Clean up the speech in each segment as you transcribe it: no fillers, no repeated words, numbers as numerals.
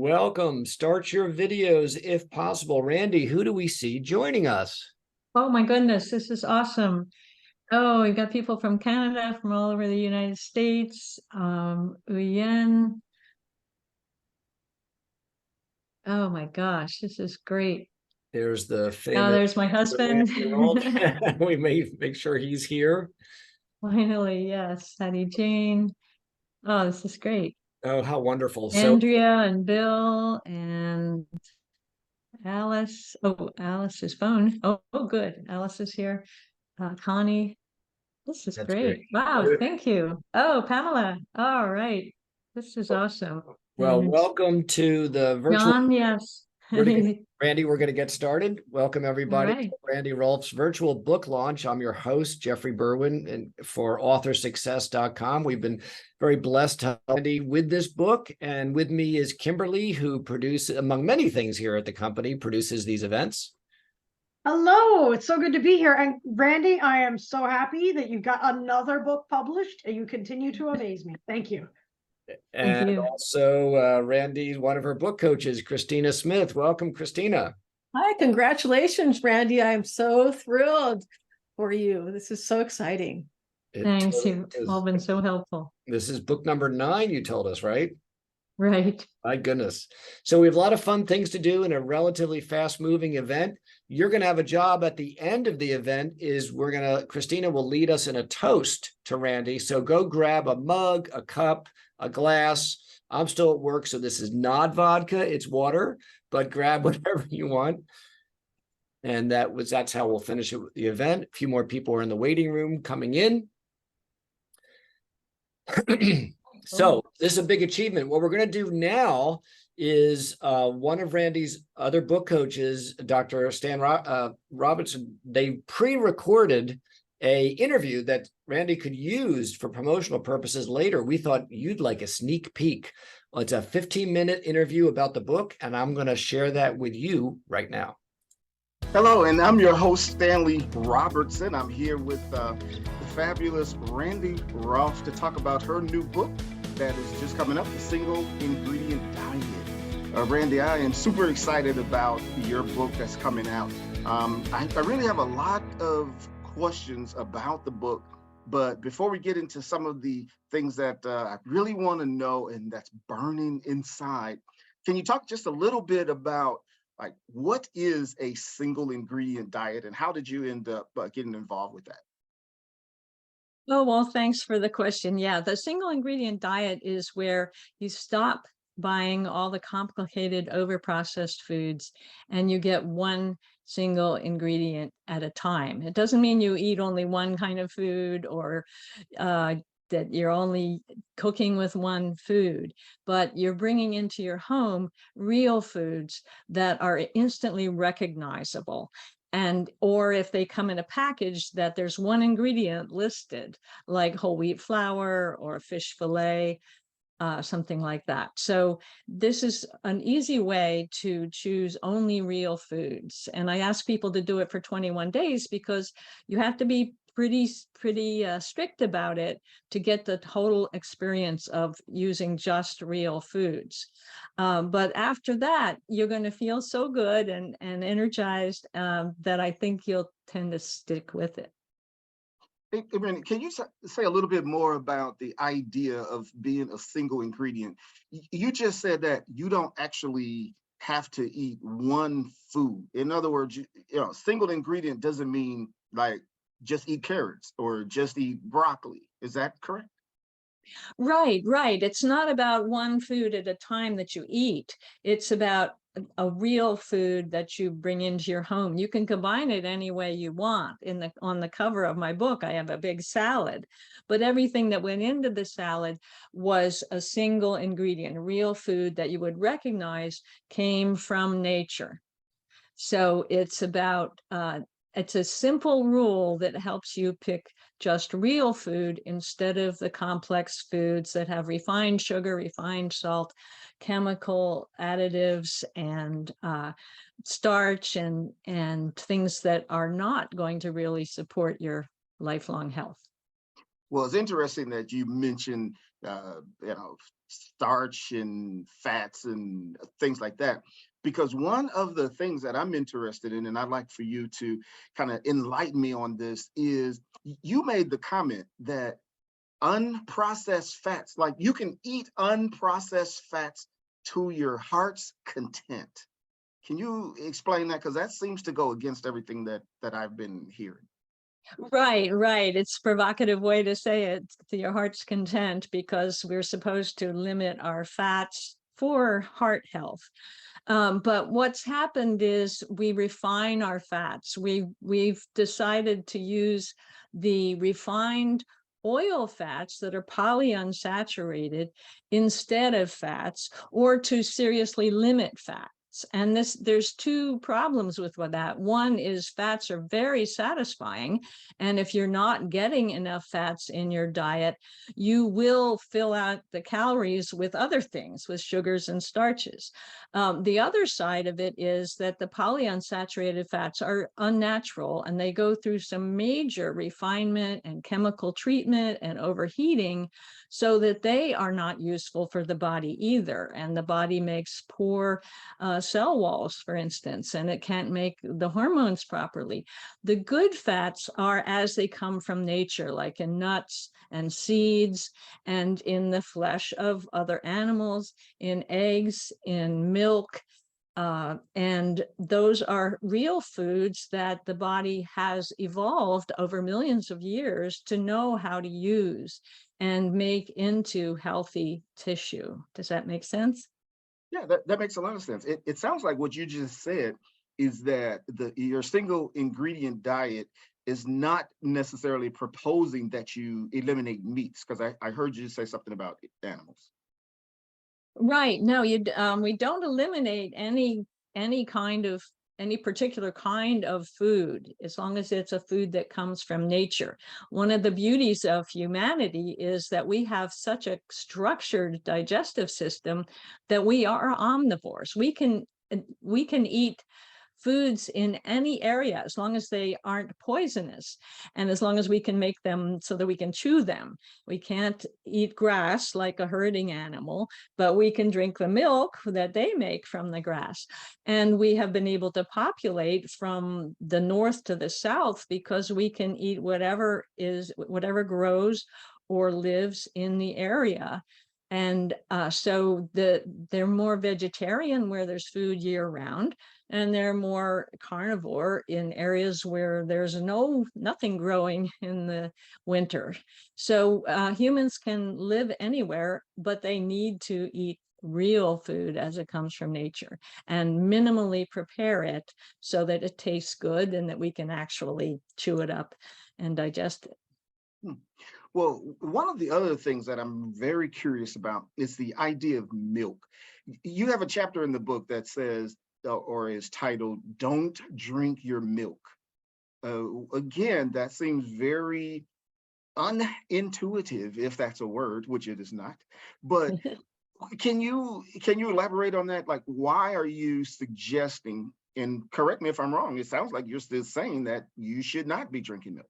Welcome. Start your videos if possible. Randy, who do we see joining us? Oh my goodness, this is awesome. Oh, we've got people from Canada, from all over the United States. Uyen. Oh my gosh, this is great. There's the Oh, famous there's my husband. Rolfe. We may make sure he's here. Finally, yes, Hattie Jane. Oh, this is great. Oh, how wonderful. So Andrea and Bill and Alice. Oh, Alice's phone. Oh, good. Alice is here. Connie. This is that's great. great. Wow, thank you. Oh, Pamela. All right. This is awesome. Well, And welcome to the virtual. John, yes. Randy, we're going to get started. Welcome, All everybody, to right. Randy Rolfe's virtual book launch. I'm your host, Jeffrey Berwin, and for authorsuccess.com. We've been very blessed to have Randy with this book. And with me is Kimberly, who produces, among many things here at the company, produces these events. Hello, it's so good to be here. And Randy, I am so happy that you got another book published and you continue to amaze me. Thank you. And Thank you. also Randy, one of her book coaches, Christina Smith. Welcome, Christina. Hi, congratulations, Randy. I'm so thrilled for you. This is so exciting. Thanks. You've all been so helpful. This is book number 9, you told us, right? Right. My goodness. So we have a lot of fun things to do in a relatively fast-moving event. You're going to have a job at the end of the event Christina will lead us in a toast to Randy. So go grab a mug, a cup, a glass. I'm still at work, so this is not vodka, it's water, but grab whatever you want. And that's how we'll finish it with the event. A few more people are in the waiting room coming in. So this is a big achievement. What we're going to do now is one of Randy's other book coaches, Dr. Stan Robertson, they pre-recorded a interview that Randy could use for promotional purposes later. We thought you'd like a sneak peek. Well, it's a 15-minute interview about the book, and I'm going to share that with you right now. Hello, and I'm your host, Stanley Robertson. I'm here with the fabulous Randy Rolfe to talk about her new book that is just coming up, The Single Ingredient Diet. Randy, I am super excited about your book that's coming out. I really have a lot of questions about the book, but before we get into some of the things that I really want to know and that's burning inside, can you talk just a little bit about what is a single ingredient diet and how did you end up getting involved with that? Oh, well, thanks for the question. Yeah, the single ingredient diet is where you stop buying all the complicated overprocessed foods and you get one single ingredient at a time. It doesn't mean you eat only one kind of food or that you're only cooking with one food, but you're bringing into your home real foods that are instantly recognizable. Or if they come in a package that there's one ingredient listed, like whole wheat flour or fish fillet, something like that. So this is an easy way to choose only real foods. And I ask people to do it for 21 days because you have to be pretty strict about it to get the total experience of using just real foods. But after that, you're going to feel so good and energized that I think you'll tend to stick with it. Hey, Randy, can you say a little bit more about the idea of being a single ingredient? You just said that you don't actually have to eat one food. In other words, single ingredient doesn't mean like just eat carrots or just eat broccoli. Is that correct? Right. It's not about one food at a time that you eat. It's about a real food that you bring into your home. You can combine it any way you want. On the cover of my book, I have a big salad, but everything that went into the salad was a single ingredient, a real food that you would recognize came from nature. So it's about it's a simple rule that helps you pick just real food instead of the complex foods that have refined sugar, refined salt, chemical additives, and starch and things that are not going to really support your lifelong health. Well, it's interesting that you mentioned, starch and fats and things like that. Because one of the things that I'm interested in, and I'd like for you to kind of enlighten me on this, is you made the comment that unprocessed fats, like you can eat unprocessed fats to your heart's content. Can you explain that? Because that seems to go against everything that I've been hearing. Right, right. It's a provocative way to say it, to your heart's content, because we're supposed to limit our fats for heart health. But what's happened is we refine our fats. We've decided to use the refined oil fats that are polyunsaturated instead of fats, or to seriously limit fat. And there's two problems with that. One is fats are very satisfying. And if you're not getting enough fats in your diet, you will fill out the calories with other things, with sugars and starches. The other side of it is that the polyunsaturated fats are unnatural, and they go through some major refinement and chemical treatment and overheating, so that they are not useful for the body either. And the body makes poor cell walls, for instance, and it can't make the hormones properly. The good fats are as they come from nature, like in nuts and seeds and in the flesh of other animals, in eggs, in milk. And those are real foods that the body has evolved over millions of years to know how to use and make into healthy tissue. Does that make sense? Yeah, that makes a lot of sense. It sounds like what you just said is that your single ingredient diet is not necessarily proposing that you eliminate meats, because I heard you say something about animals. Right. No, we don't eliminate any particular kind of food, as long as it's a food that comes from nature. One of the beauties of humanity is that we have such a structured digestive system that we are omnivores. We can eat foods in any area as long as they aren't poisonous, and as long as we can make them so that we can chew them. We can't eat grass like a herding animal, but we can drink the milk that they make from the grass. And we have been able to populate from the north to the south because we can eat whatever grows or lives in the area. And so they're more vegetarian where there's food year round, and they're more carnivore in areas where there's nothing growing in the winter. So humans can live anywhere, but they need to eat real food as it comes from nature and minimally prepare it so that it tastes good and that we can actually chew it up and digest it. Well, one of the other things that I'm very curious about is the idea of milk. You have a chapter in the book that says, or is titled, "Don't Drink Your Milk." Again, that seems very unintuitive, if that's a word, which it is not. But can you elaborate on that? Like, why are you suggesting, and correct me if I'm wrong, it sounds like you're still saying that you should not be drinking milk.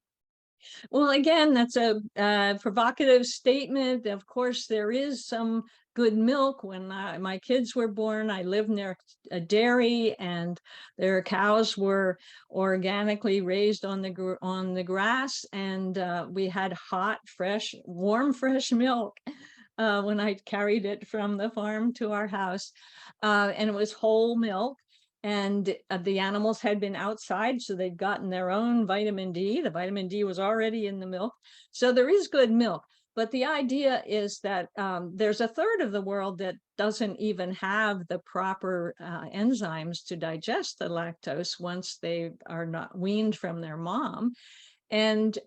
Well, again, that's a provocative statement. Of course, there is some good milk. When my kids were born, I lived near a dairy, and their cows were organically raised on the grass, and we had hot, fresh, warm, fresh milk when I carried it from the farm to our house, and it was whole milk. And the animals had been outside, so they'd gotten their own vitamin D. The vitamin D was already in the milk. So there is good milk. But the idea is that there's a third of the world that doesn't even have the proper enzymes to digest the lactose once they are not weaned from their mom. And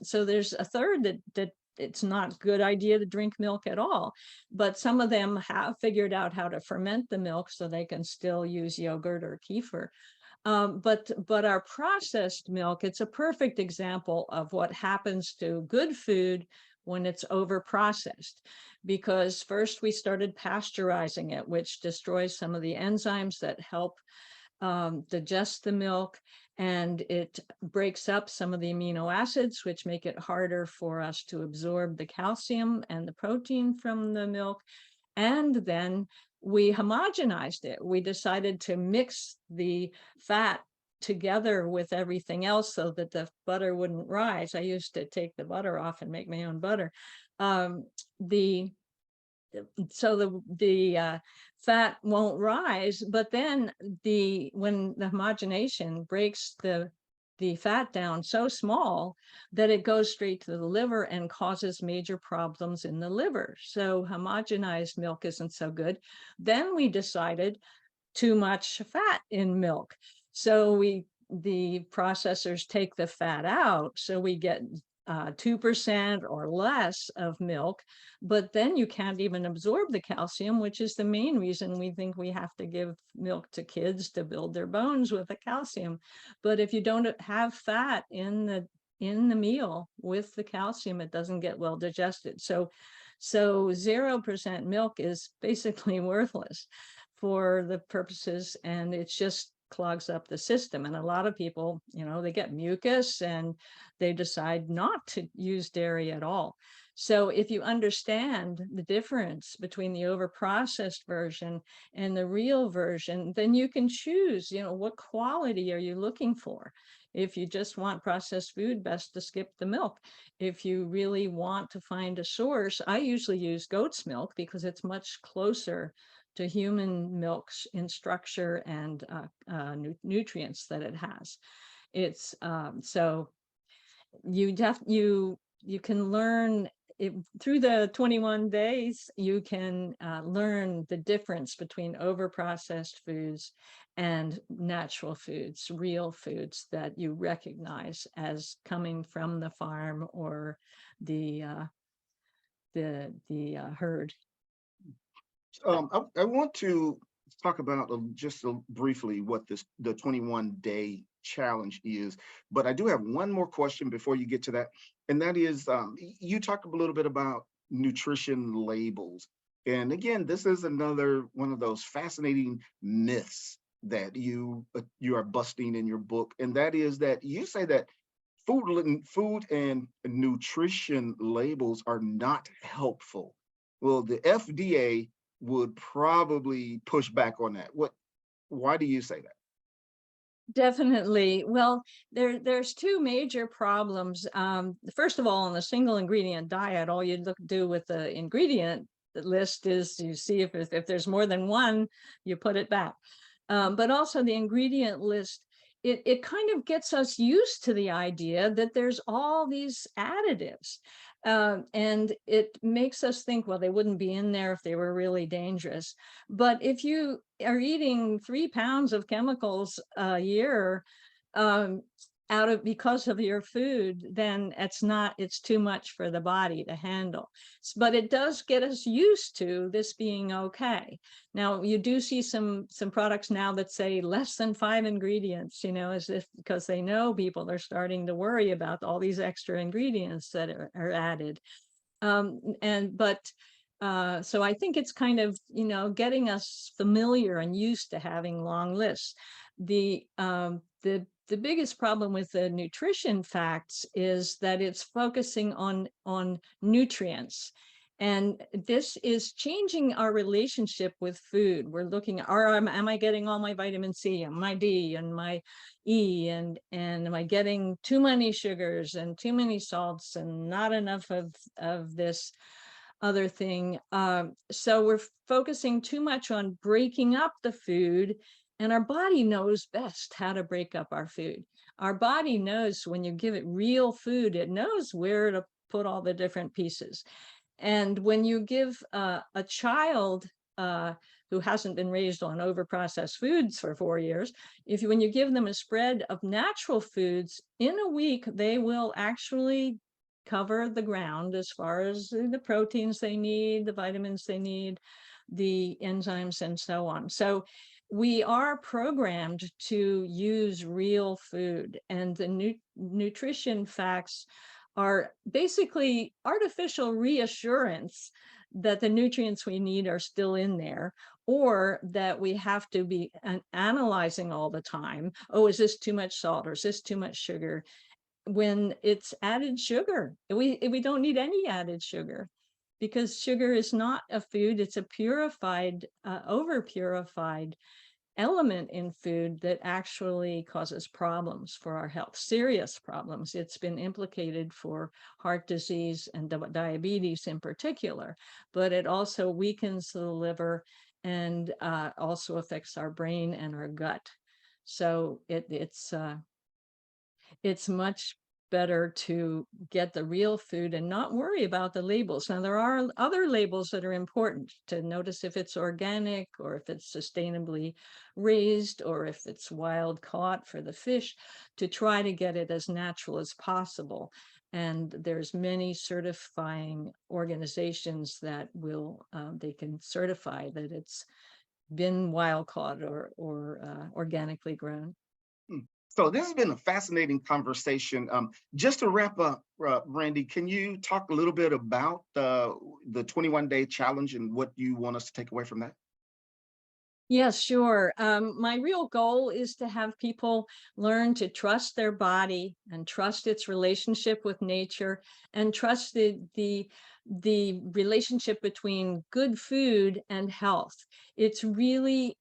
so there's a third that it's not a good idea to drink milk at all. But some of them have figured out how to ferment the milk so they can still use yogurt or kefir. But our processed milk, it's a perfect example of what happens to good food when it's over processed. Because first we started pasteurizing it, which destroys some of the enzymes that help digest the milk, and it breaks up some of the amino acids, which make it harder for us to absorb the calcium and the protein from the milk. And then we homogenized it. We decided to mix the fat together with everything else so that the butter wouldn't rise. I used to take the butter off and make my own butter. The fat won't rise, but then when the homogenation breaks the fat down so small that it goes straight to the liver and causes major problems in the liver. So homogenized milk isn't so good. Then we decided too much fat in milk. So the processors take the fat out. So we get 2% or less of milk, but then you can't even absorb the calcium, which is the main reason we think we have to give milk to kids to build their bones with the calcium. But if you don't have fat in the meal with the calcium, it doesn't get well digested. So 0% milk is basically worthless for the purposes, and it's just clogs up the system. And a lot of people, they get mucus and they decide not to use dairy at all. So if you understand the difference between the overprocessed version and the real version, then you can choose, what quality are you looking for? If you just want processed food, best to skip the milk. If you really want to find a source, I usually use goat's milk because it's much closer to human milks in structure and nutrients that it has. It's so you can learn it, through the 21 days. You can learn the difference between overprocessed foods and natural foods, real foods that you recognize as coming from the farm or the herd. I want to talk about just briefly what the 21-day challenge is, but I do have one more question before you get to that, and that is, you talked a little bit about nutrition labels, and again, this is another one of those fascinating myths that you are busting in your book, and that is that you say that food and nutrition labels are not helpful. Well, the FDA would probably push back on that. Why do you say that? Definitely. Well, there's two major problems. First of all, on the single ingredient diet, all you do with the ingredient list is you see if there's more than one, you put it back. But also the ingredient list, it kind of gets us used to the idea that there's all these additives. And it makes us think, well, they wouldn't be in there if they were really dangerous. But if you are eating 3 pounds of chemicals a year because of your food, then it's too much for the body to handle. But it does get us used to this being okay. Now, you do see some products now that say less than 5 ingredients, as if because they know people are starting to worry about all these extra ingredients that are added. So I think it's kind of, getting us familiar and used to having long lists. The biggest problem with the nutrition facts is that it's focusing on nutrients. And this is changing our relationship with food. We're looking at, am I getting all my vitamin C and my D and my E, and am I getting too many sugars and too many salts and not enough of this other thing? So we're focusing too much on breaking up the food, and our body knows best how to break up our food. Our body knows when you give it real food, it knows where to put all the different pieces. And when you give a child who hasn't been raised on overprocessed foods for 4 years, when you give them a spread of natural foods, in a week, they will actually cover the ground as far as the proteins they need, the vitamins they need, the enzymes, and so on. So we are programmed to use real food, and the nutrition facts are basically artificial reassurance that the nutrients we need are still in there, or that we have to be analyzing all the time. Oh, is this too much salt, or is this too much sugar? When it's added sugar, we don't need any added sugar. because sugar is not a food. It's a purified, over purified element in food that actually causes problems for our health, serious problems. It's been implicated for heart disease and diabetes in particular, but it also weakens the liver and also affects our brain and our gut. So it's much better to get the real food and not worry about the labels. Now, there are other labels that are important to notice if it's organic or if it's sustainably raised or if it's wild caught for the fish, to try to get it as natural as possible. And there's many certifying organizations that will, they can certify that it's been wild caught or organically grown. So this has been a fascinating conversation. Just to wrap up, Randy, can you talk a little bit about the 21-day challenge and what you want us to take away from that? Yes, sure. My real goal is to have people learn to trust their body and trust its relationship with nature and trust the relationship between good food and health. It's really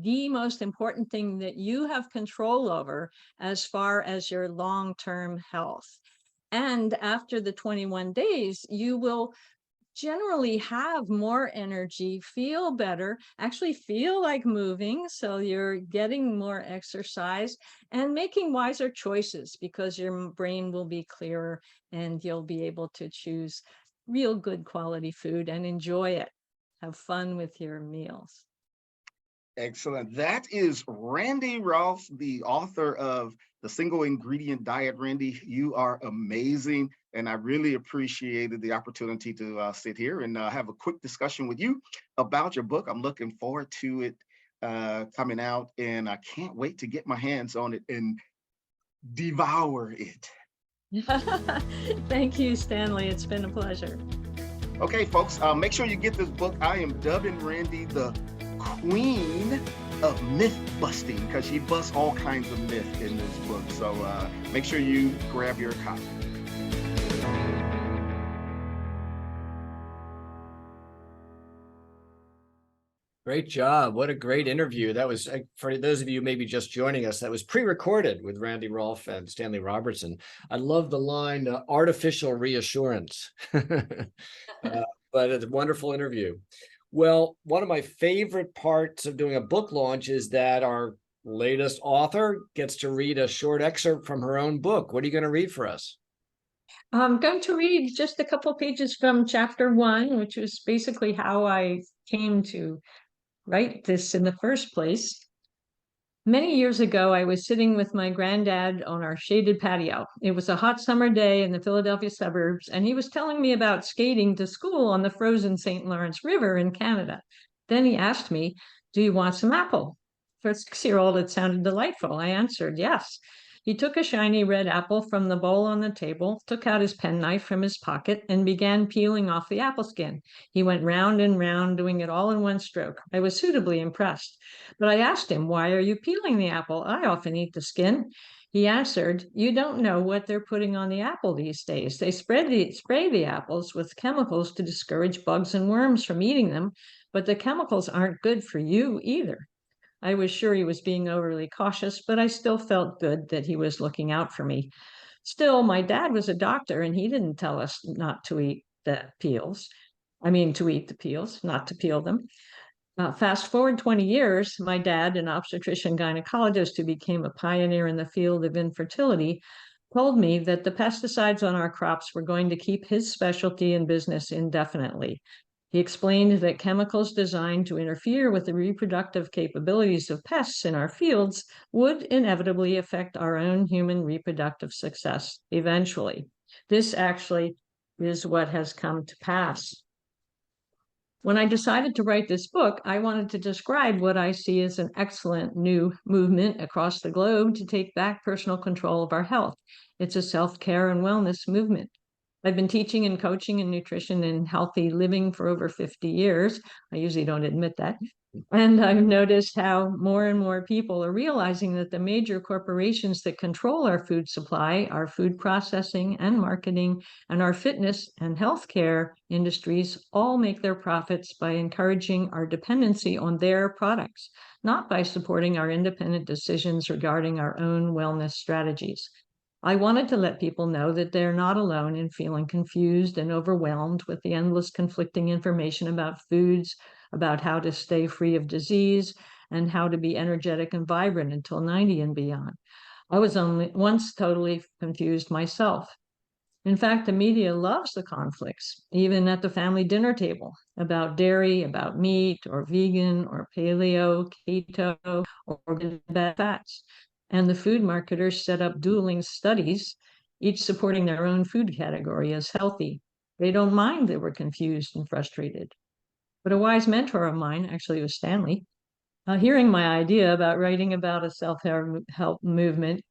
the most important thing that you have control over as far as your long-term health. And after the 21 days, you will generally have more energy, feel better, actually feel like moving. So you're getting more exercise and making wiser choices because your brain will be clearer and you'll be able to choose real good quality food and enjoy it. Have fun with your meals. Excellent. That is Randy Rolfe, the author of The Single Ingredient Diet. Randy, you are amazing. And I really appreciated the opportunity to sit here and have a quick discussion with you about your book. I'm looking forward to it coming out, and I can't wait to get my hands on it and devour it. Thank you, Stanley. It's been a pleasure. Okay, folks, make sure you get this book. I am dubbing Randy the queen of myth busting because she busts all kinds of myth in this book. So make sure you grab your copy. Great job. What a great interview. That was, for those of you maybe just joining us, that was pre-recorded with Randy Rolfe and Stanley Robertson. I love the line, artificial reassurance, but it's a wonderful interview. Well, one of my favorite parts of doing a book launch is that our latest author gets to read a short excerpt from her own book. What are you going to read for us? I'm going to read just a couple pages from chapter 1, which was basically how I came to write this in the first place. Many years ago, I was sitting with my granddad on our shaded patio. It was a hot summer day in the Philadelphia suburbs, and he was telling me about skating to school on the frozen St. Lawrence River in Canada. Then he asked me, "Do you want some apple?" For a 6-year-old, it sounded delightful. I answered yes. He took a shiny red apple from the bowl on the table, took out his penknife from his pocket, and began peeling off the apple skin. He went round and round, doing it all in one stroke. I was suitably impressed. But I asked him, "Why are you peeling the apple? I often eat the skin." He answered, "You don't know what they're putting on the apple these days. They spray the apples with chemicals to discourage bugs and worms from eating them, but the chemicals aren't good for you either." I was sure he was being overly cautious, but I still felt good that he was looking out for me. Still, my dad was a doctor, and he didn't tell us not to eat the peels. I mean, to eat the peels, not to peel them. Fast forward 20 years, my dad, an obstetrician gynecologist who became a pioneer in the field of infertility, told me that the pesticides on our crops were going to keep his specialty in business indefinitely. He explained that chemicals designed to interfere with the reproductive capabilities of pests in our fields would inevitably affect our own human reproductive success eventually. This actually is what has come to pass. When I decided to write this book, I wanted to describe what I see as an excellent new movement across the globe to take back personal control of our health. It's a self-care and wellness movement. I've been teaching and coaching in nutrition and healthy living for over 50 years. I usually don't admit that. And I've noticed how more and more people are realizing that the major corporations that control our food supply, our food processing and marketing, and our fitness and healthcare industries all make their profits by encouraging our dependency on their products, not by supporting our independent decisions regarding our own wellness strategies. I wanted to let people know that they're not alone in feeling confused and overwhelmed with the endless conflicting information about foods, about how to stay free of disease, and how to be energetic and vibrant until 90 and beyond. I was only once totally confused myself. In fact, the media loves the conflicts, even at the family dinner table, about dairy, about meat, or vegan, or paleo, keto, or good bad fats. And the food marketers set up dueling studies, each supporting their own food category as healthy. They don't mind that we're confused and frustrated. But a wise mentor of mine, actually it was Stanley, hearing my idea about writing about a self-help movement,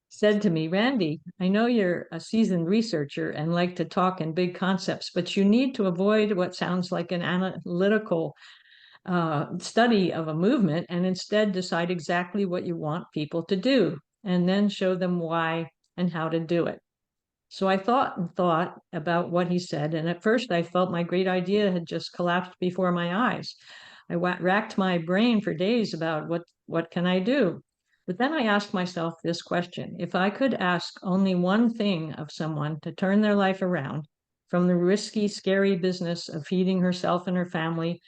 said to me, Randy, I know you're a seasoned researcher and like to talk in big concepts, but you need to avoid what sounds like an analytical study of a movement and instead decide exactly what you want people to do and then show them why and how to do it. So I thought and thought about what he said, and at first I felt my great idea had just collapsed before my eyes. I racked my brain for days about what can I do? But then I asked myself this question: if I could ask only one thing of someone to turn their life around, from the risky, scary business of feeding herself and her family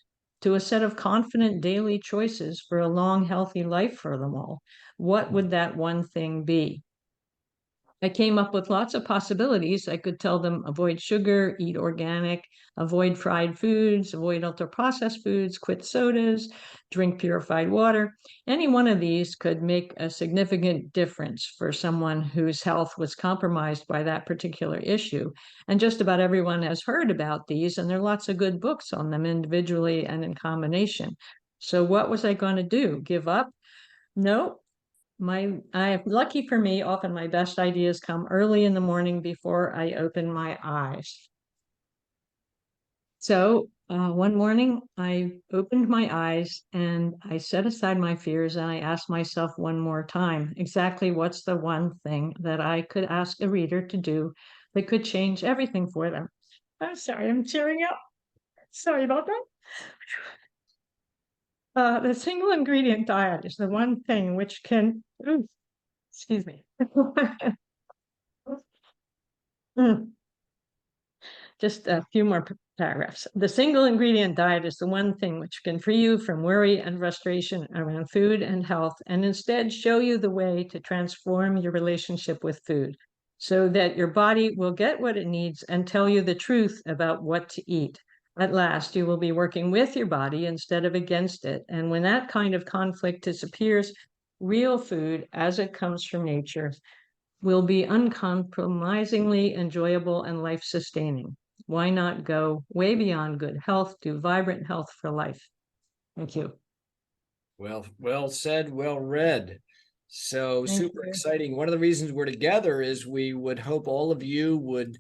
to a set of confident daily choices for a long, healthy life for them all, what would that one thing be? I came up with lots of possibilities. I could tell them avoid sugar, eat organic, avoid fried foods, avoid ultra processed foods, quit sodas, drink purified water. Any one of these could make a significant difference for someone whose health was compromised by that particular issue. And just about everyone has heard about these, and there are lots of good books on them individually and in combination. So what was I going to do? Give up? No, lucky for me, often my best ideas come early in the morning before I open my eyes. So one morning I opened my eyes and I set aside my fears and I asked myself one more time, exactly what's the one thing that I could ask a reader to do that could change everything for them? I'm sorry, I'm tearing up. Sorry about that. The single ingredient diet is the one thing which can, excuse me. Just a few more paragraphs. The single ingredient diet is the one thing which can free you from worry and frustration around food and health, and instead show you the way to transform your relationship with food so that your body will get what it needs and tell you the truth about what to eat. At last, you will be working with your body instead of against it. And when that kind of conflict disappears, real food as it comes from nature will be uncompromisingly enjoyable and life-sustaining. Why not go way beyond good health to vibrant health for life? Thank you. Well said, well read. So Thank super you. exciting. One of the reasons we're together is we would hope all of you would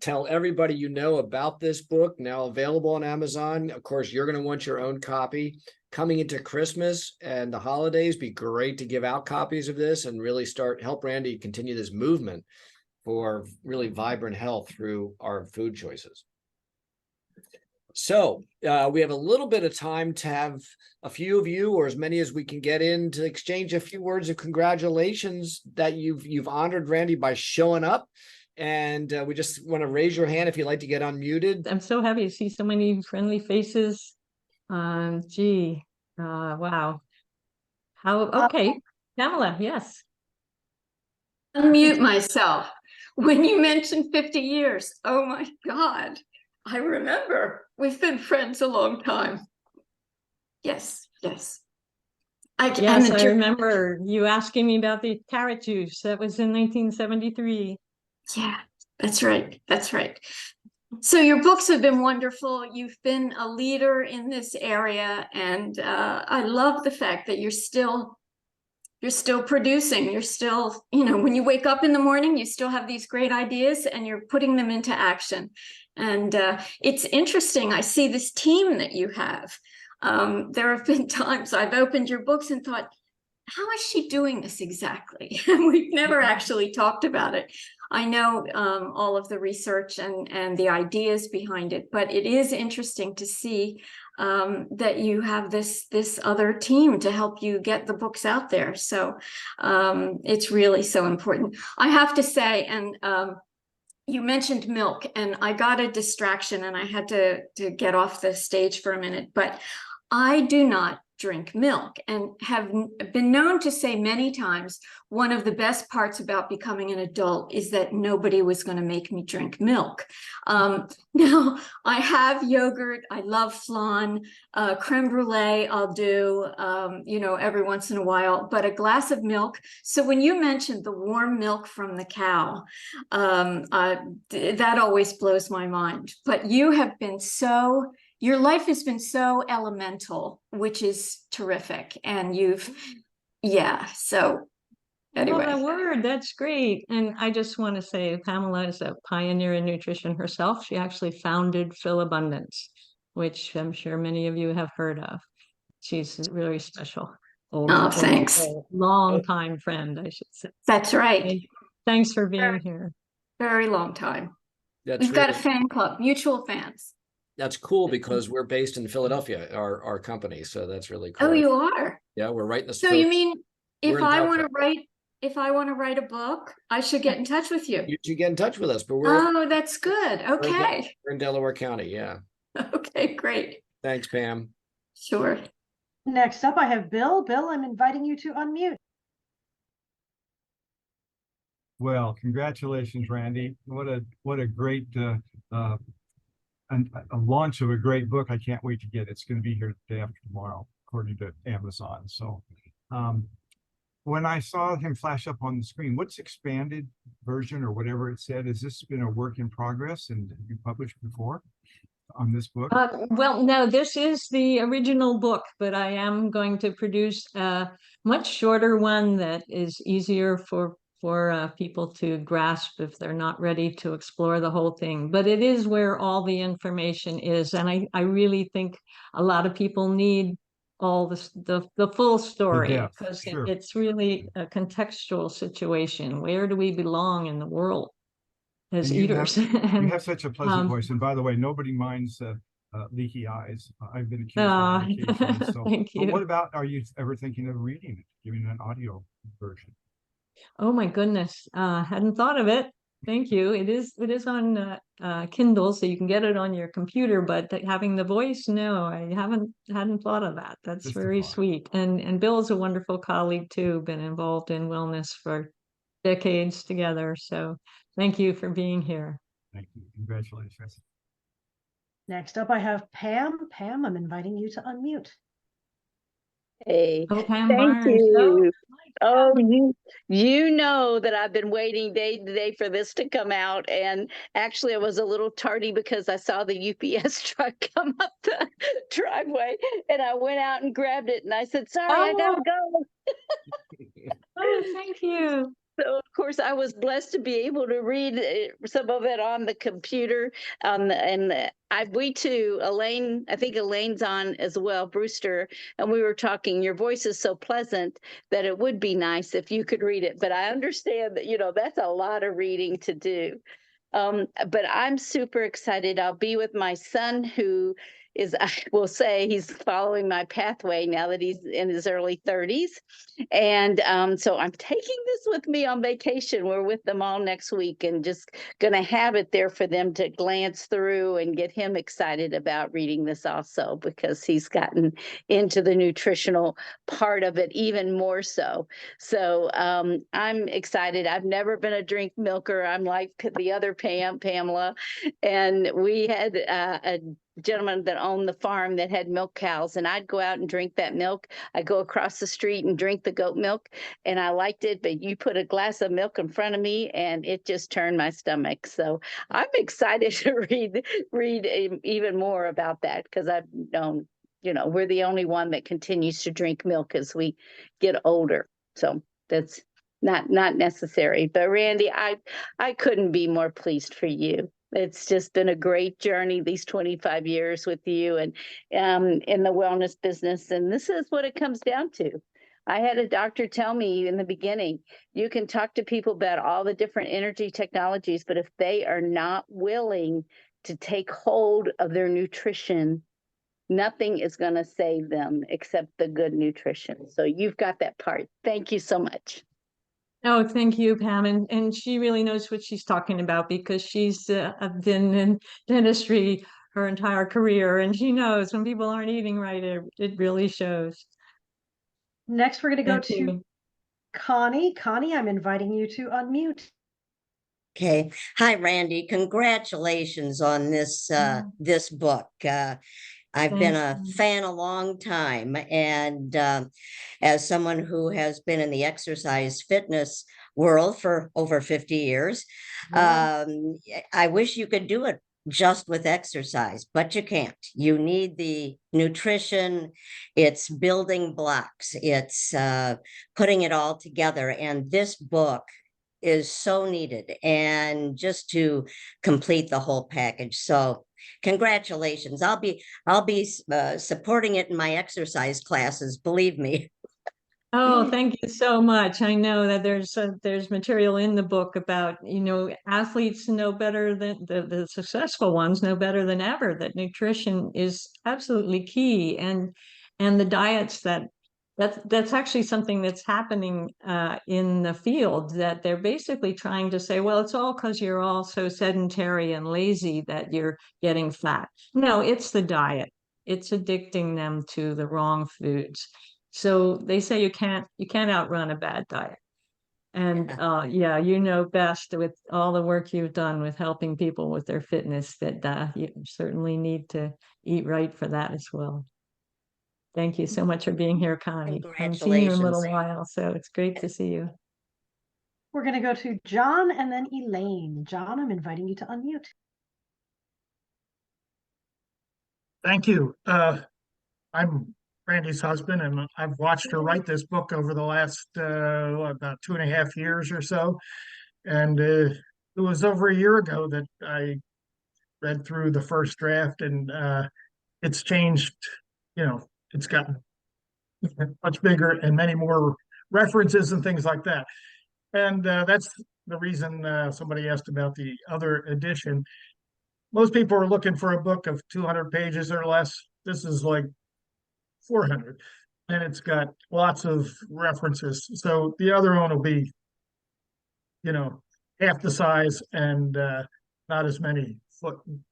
tell everybody you know about this book, now available on Amazon. Of course, you're going to want your own copy. Coming into Christmas and the holidays, be great to give out copies of this and really help Randy continue this movement for really vibrant health through our food choices. So we have a little bit of time to have a few of you, or as many as we can get in, to exchange a few words of congratulations that you've honored Randy by showing up. And we just want to raise your hand if you'd like to get unmuted. I'm so happy to see so many friendly faces. Wow. Okay, Pamela, yes. Unmute myself. When you mentioned 50 years, oh my God, I remember. We've been friends a long time. Yes. Yes, I remember you asking me about the carrot juice. That was in 1973. Yeah, that's right. That's right. So your books have been wonderful. You've been a leader in this area, and I love the fact that you're still you're still producing. You're still, when you wake up in the morning, you still have these great ideas and you're putting them into action. And it's interesting. I see this team that you have. There have been times I've opened your books and thought, how is she doing this exactly? We've never actually talked about it. I know all of the research and the ideas behind it, but it is interesting to see that you have this other team to help you get the books out there. So it's really so important. I have to say, and you mentioned milk, and I got a distraction and I had to get off the stage for a minute, but I do not drink milk and have been known to say many times, one of the best parts about becoming an adult is that nobody was going to make me drink milk. Now, I have yogurt. I love flan. Creme brulee I'll do, every once in a while, but a glass of milk. So when you mentioned the warm milk from the cow, that always blows my mind. But you have been your life has been so elemental, which is terrific. And so anyway. Oh, my word, that's great. And I just want to say Pamela is a pioneer in nutrition herself. She actually founded Philabundance, which I'm sure many of you have heard of. She's really special. Thanks. Long time friend, I should say. That's right. Thanks for being here. Very long time. That's We've got a fan club, mutual fans. That's cool because we're based in Philadelphia, our company. So that's really cool. Oh, you are? Yeah, we're right in the. So you mean if I want to write a book, I should get in touch with you? You should get in touch with us, but that's good. Okay. We're in Delaware County. Yeah. Okay, great. Thanks, Pam. Sure. Next up, I have Bill. Bill, I'm inviting you to unmute. Well, congratulations, Randy. What a great a launch of a great book. I can't wait to get it. It's going to be here the day after tomorrow, according to Amazon. So when I saw him flash up on the screen, what's expanded version or whatever it said? Has this been a work in progress and you published before on this book? Well, no, this is the original book, but I am going to produce a much shorter one that is easier for people to grasp if they're not ready to explore the whole thing. But it is where all the information is. And I really think a lot of people need all the full story because it's really a contextual situation. Where do we belong in the world as eaters? You have such a pleasant voice. And by the way, nobody minds leaky eyes. I've been accused of medication. So, thank you. But what about, are you ever thinking of reading it, giving an audio version? Oh my goodness. Hadn't thought of it. Thank you. It is on Kindle, so you can get it on your computer, but having the voice, no, I hadn't thought of that. That's just very sweet. And Bill's a wonderful colleague too, been involved in wellness for decades together. So thank you for being here. Thank you. Congratulations. Next up, I have Pam. Pam, I'm inviting you to unmute. Hey, Oh, Pam thank Barnes. you. Oh, you know that I've been waiting day to day for this to come out. And actually, I was a little tardy because I saw the UPS truck come up the driveway and I went out and grabbed it. And I said, sorry, I gotta go. Oh, thank you. So, of course, I was blessed to be able to read some of it on the computer. We too, Elaine, I think Elaine's on as well, Brewster, and we were talking, your voice is so pleasant that it would be nice if you could read it. But I understand that, that's a lot of reading to do. But I'm super excited. I'll be with my son who is, I will say, he's following my pathway now that he's in his early 30s. And so I'm taking this with me on vacation. We're with them all next week and just going to have it there for them to glance through and get him excited about reading this also, because he's gotten into the nutritional part of it even more so. So I'm excited. I've never been a drink milker. I'm like the other Pamela. And we had a gentleman that owned the farm that had milk cows, and I'd go out and drink that milk. I go across the street and drink the goat milk, and I liked it, but you put a glass of milk in front of me and it just turned my stomach. So I'm excited to read even more about that, because I've known, we're the only one that continues to drink milk as we get older. So that's not necessary. But Randy, I couldn't be more pleased for you. It's just been a great journey these 25 years with you and in the wellness business. And this is what it comes down to. I had a doctor tell me in the beginning, you can talk to people about all the different energy technologies, but if they are not willing to take hold of their nutrition, nothing is going to save them except the good nutrition. So you've got that part. Thank you so much. Oh, thank you, Pam. And she really knows what she's talking about because she's been in dentistry her entire career, and she knows when people aren't eating right, it really shows. Next, we're going to go Thank to you. Connie. Connie, I'm inviting you to unmute. Okay. Hi, Randy. Congratulations on this book. I've been a fan a long time, and as someone who has been in the exercise fitness world for over 50 years, I wish you could do it just with exercise, but you can't. You need the nutrition, it's building blocks, it's putting it all together. And this book is so needed, and just to complete the whole package. So congratulations. I'll be supporting it in my exercise classes, believe me. Oh, thank you so much. I know that there's material in the book about, athletes know better than the successful ones know better than ever that nutrition is absolutely key, and the diets that's actually something that's happening in the field, that they're basically trying to say, well, it's all because you're all so sedentary and lazy that you're getting fat. No, it's the diet. It's addicting them to the wrong foods. So they say you can't outrun a bad diet. And yeah, you know best with all the work you've done with helping people with their fitness that you certainly need to eat right for that as well. Thank you so much for being here, Connie. I haven't seen you in a little while, so it's great to see you. We're going to go to John and then Elaine. John, I'm inviting you to unmute. Thank you. I'm Randy's husband, and I've watched her write this book over the last about 2.5 years or so. And it was over a year ago that I read through the first draft, and it's changed. It's gotten much bigger and many more references and things like that. And that's the reason somebody asked about the other edition. Most people are looking for a book of 200 pages or less. This is like 400, and it's got lots of references. So the other one will be, half the size and not as many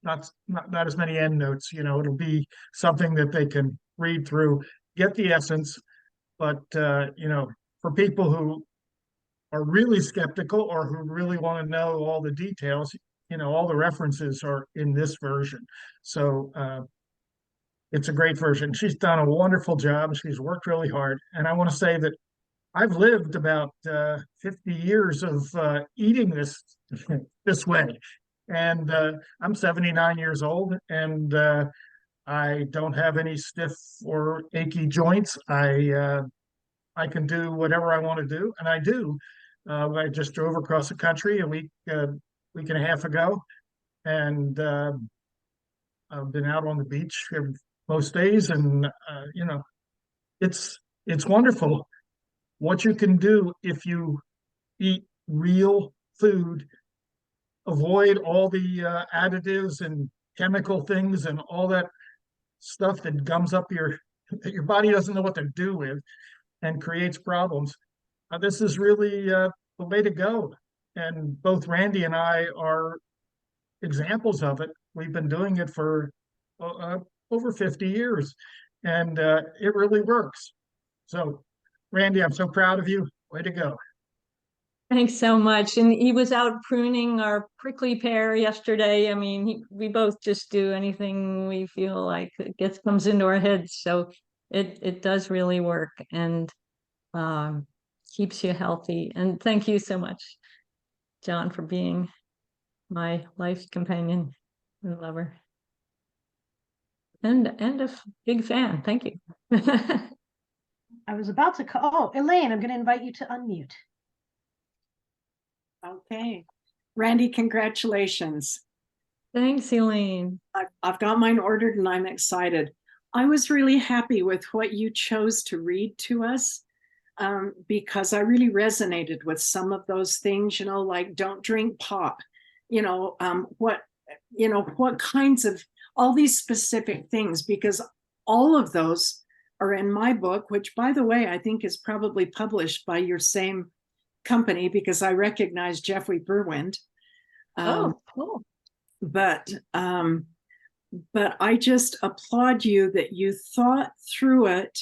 not as many end notes. It'll be something that they can read through, get the essence. But for people who are really skeptical or who really want to know all the details, all the references are in this version. So it's a great version. She's done a wonderful job. She's worked really hard. And I want to say that I've lived about 50 years of eating this way. And I'm 79 years old, and I don't have any stiff or achy joints. I can do whatever I want to do, and I do. I just drove across the country a week and a half ago, and I've been out on the beach most days, and it's wonderful what you can do if you eat real food, avoid all the additives and chemical things and all that stuff that gums up that your body doesn't know what to do with and creates problems. This is really the way to go. And both Randy and I are examples of it. We've been doing it for over 50 years, and it really works. So, Randy, I'm so proud of you. Way to go. Thanks so much. And he was out pruning our prickly pear yesterday. I mean, we both just do anything we feel like comes into our heads. So it does really work, and keeps you healthy. And thank you so much, John, for being my life companion and lover. And a big fan. Thank you. I was about to call. Oh, Elaine, I'm going to invite you to unmute. Okay. Randy, congratulations. Thanks, Elaine. I've got mine ordered and I'm excited. I was really happy with what you chose to read to us, because I really resonated with some of those things, like don't drink pop, what kinds of all these specific things, because all of those are in my book, which, by the way, I think is probably published by your same company because I recognize Jeffrey Berwind. Oh, cool. But I just applaud you that you thought through it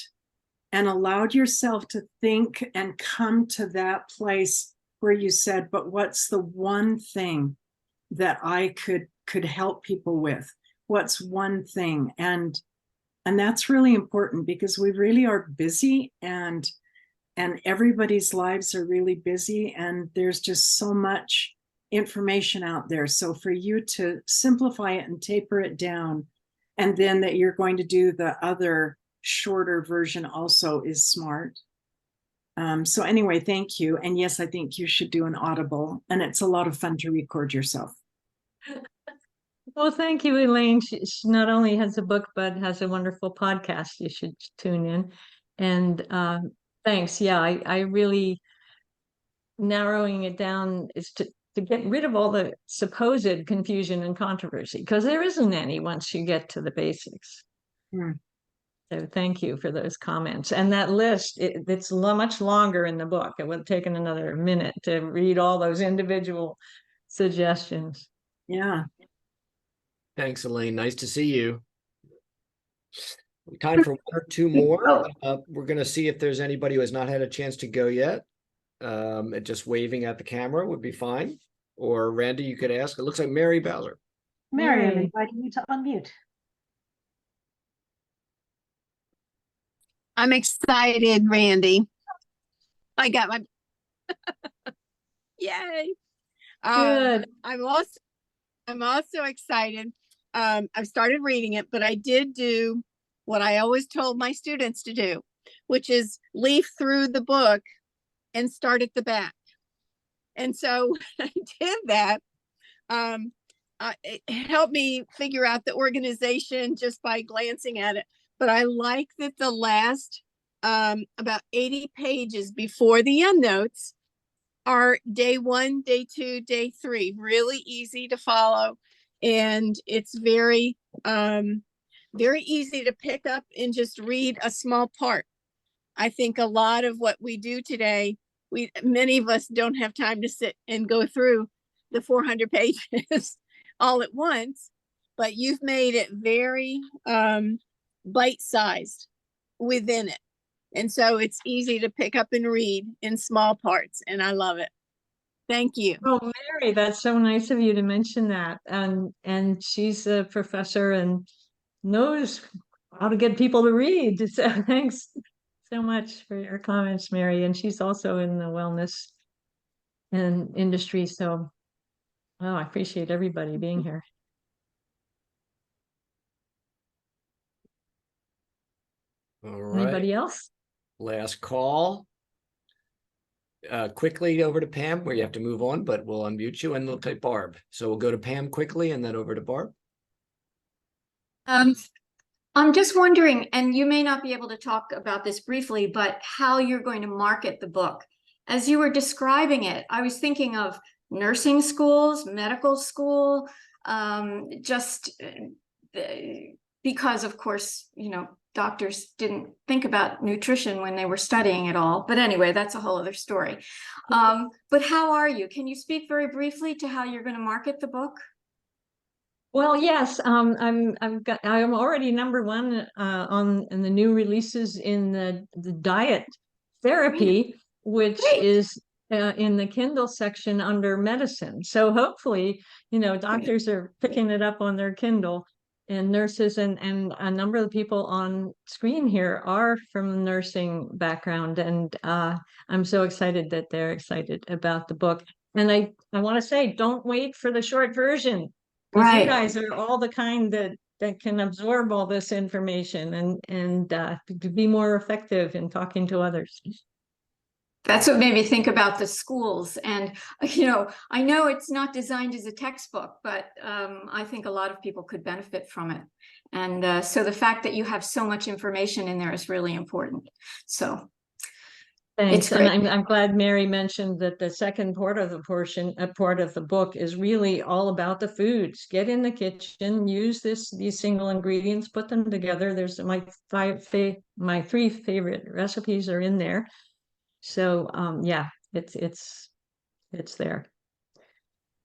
and allowed yourself to think and come to that place where you said, but what's the one thing that I could help people with? What's one thing? And that's really important because we really are busy and everybody's lives are really busy and there's just so much information out there. So for you to simplify it and taper it down, and then that you're going to do the other shorter version also is smart. So anyway, thank you. And yes, I think you should do an Audible, and it's a lot of fun to record yourself. Well, thank you, Elaine. She not only has a book, but has a wonderful podcast. You should tune in. And thanks. Yeah, I really, narrowing it down is to get rid of all the supposed confusion and controversy, because there isn't any once you get to the basics. So thank you for those comments. And that list, it's much longer in the book. It would have taken another minute to read all those individual suggestions. Yeah. Thanks, Elaine. Nice to see you. Time for one or two more. We're going to see if there's anybody who has not had a chance to go yet. Just waving at the camera would be fine. Or Randy, you could ask. It looks like Mary Bowser. Mary, I'm Mary. inviting you to unmute. I'm excited, Randy. I got my yay. Good. I'm also excited. I've started reading it, but I did do what I always told my students to do, which is leaf through the book and start at the back. And so I did that. It helped me figure out the organization just by glancing at it. But I like that the last about 80 pages before the endnotes are day 1, day 2, day 3, really easy to follow. And it's very easy to pick up and just read a small part. I think a lot of what we do today, many of us don't have time to sit and go through the 400 pages all at once, but you've made it very bite-sized within it. And so it's easy to pick up and read in small parts, and I love it. Thank you. Oh, Mary, that's so nice of you to mention that. And she's a professor and knows how to get people to read. So thanks so much for your comments, Mary. And she's also in the wellness and industry. So, oh, I appreciate everybody being here. All right. Anybody else? Last call. Quickly over to Pam, where you have to move on, but we'll unmute you and look at Barb. So we'll go to Pam quickly and then over to Barb. I'm just wondering, and you may not be able to talk about this briefly, but how you're going to market the book. As you were describing it, I was thinking of nursing schools, medical school, just because, of course, doctors didn't think about nutrition when they were studying it all. But anyway, that's a whole other story. But how are you? Can you speak very briefly to how you're going to market the book? Well, yes, I'm already #1 in the new releases in the diet therapy, which is in the Kindle section under medicine. So hopefully, doctors are picking it up on their Kindle, and nurses and a number of the people on screen here are from a nursing background. And I'm so excited that they're excited about the book. And I want to say, don't wait for the short version. Because you guys are all the kind that that can absorb all this information and to be more effective in talking to others. That's what made me think about the schools. And, I know it's not designed as a textbook, but I think a lot of people could benefit from it. And so the fact that you have so much information in there is really important. So Thanks. it's great. And I'm glad Mary mentioned that the second part of the book is really all about the foods. Get in the kitchen, use these single ingredients, put them together. There's my three favorite recipes are in there. So yeah, it's there.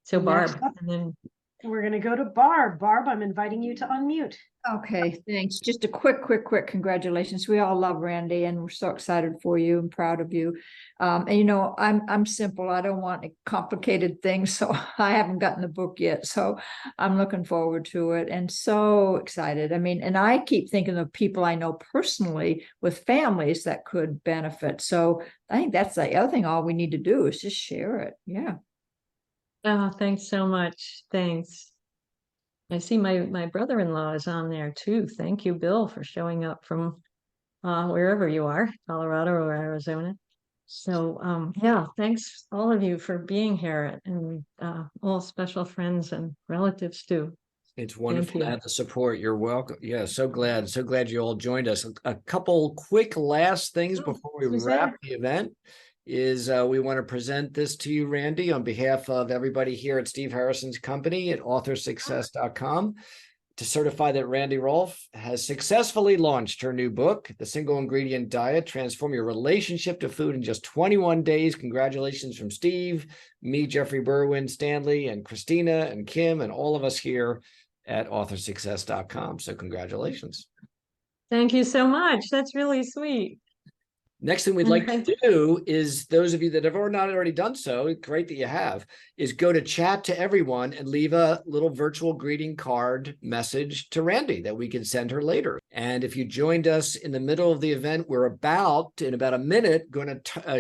So Next Barb, up, and then we're gonna go to Barb. Barb, I'm inviting you to unmute. Okay, thanks. Just a quick congratulations. We all love Randy and we're so excited for you and proud of you. And I'm simple. I don't want complicated things, so I haven't gotten the book yet. So I'm looking forward to it and so excited. I mean, and I keep thinking of people I know personally with families that could benefit. So I think that's the other thing. All we need to do is just share it. Yeah. oh, thanks so much. Thanks. I see my brother-in-law is on there too. Thank you, Bill, for showing up from wherever you are, Colorado or Arizona. So yeah, thanks all of you for being here, and all special friends and relatives too. It's wonderful to you. have the support. You're welcome. Yeah, so glad you all joined us. A couple quick last things before we wrap the event is we want to present this to you, Randy, on behalf of everybody here at Steve Harrison's company at authorsuccess.com, to certify that Randy Rolfe has successfully launched her new book, The Single Ingredient Diet, Transform Your Relationship to Food in Just 21 Days. Congratulations from Steve, me, Jeffrey Berwin, Stanley, and Christina, and Kim, and all of us here at authorsuccess.com. So congratulations. Thank you so much. That's really sweet. Next thing we'd like to do is, those of you that have not already done so, great that you have, is go to chat to everyone and leave a little virtual greeting card message to Randy that we can send her later. And if you joined us in the middle of the event, we're in about a minute,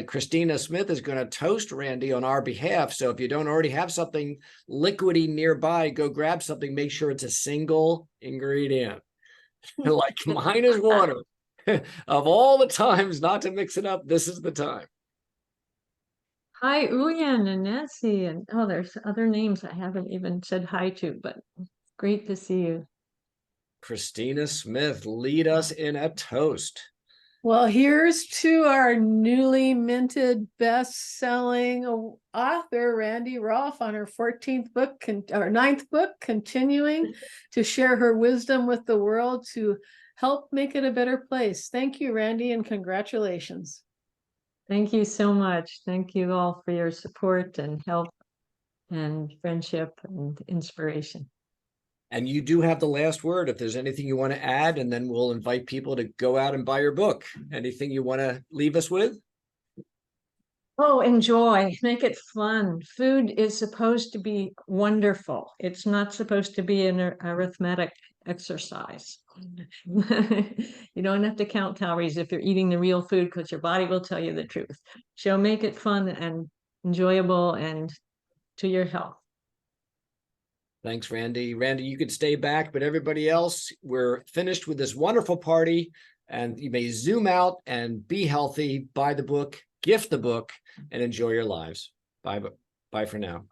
Christina Smith is going to toast Randy on our behalf. So if you don't already have something liquidy nearby, go grab something, make sure it's a single ingredient. Like mine is water. Of all the times not to mix it up, this is the time. Hi, Uyan and Nancy, and there's other names I haven't even said hi to, but great to see you. Christina Smith, lead us in a toast. Well, here's to our newly minted best-selling author, Randy Rolfe, on her 14th book, or 9th book, continuing to share her wisdom with the world to help make it a better place. Thank you, Randy, and congratulations. Thank you so much. Thank you all for your support and help and friendship and inspiration. And you do have the last word if there's anything you want to add, and then we'll invite people to go out and buy your book. Anything you want to leave us with? Oh, enjoy. Make it fun. Food is supposed to be wonderful. It's not supposed to be an arithmetic exercise. You don't have to count calories if you're eating the real food, because your body will tell you the truth. So make it fun and enjoyable and to your health. Thanks, Randy. Randy, you could stay back, but everybody else, we're finished with this wonderful party, and you may zoom out and be healthy, buy the book, gift the book, and enjoy your lives. Bye for now.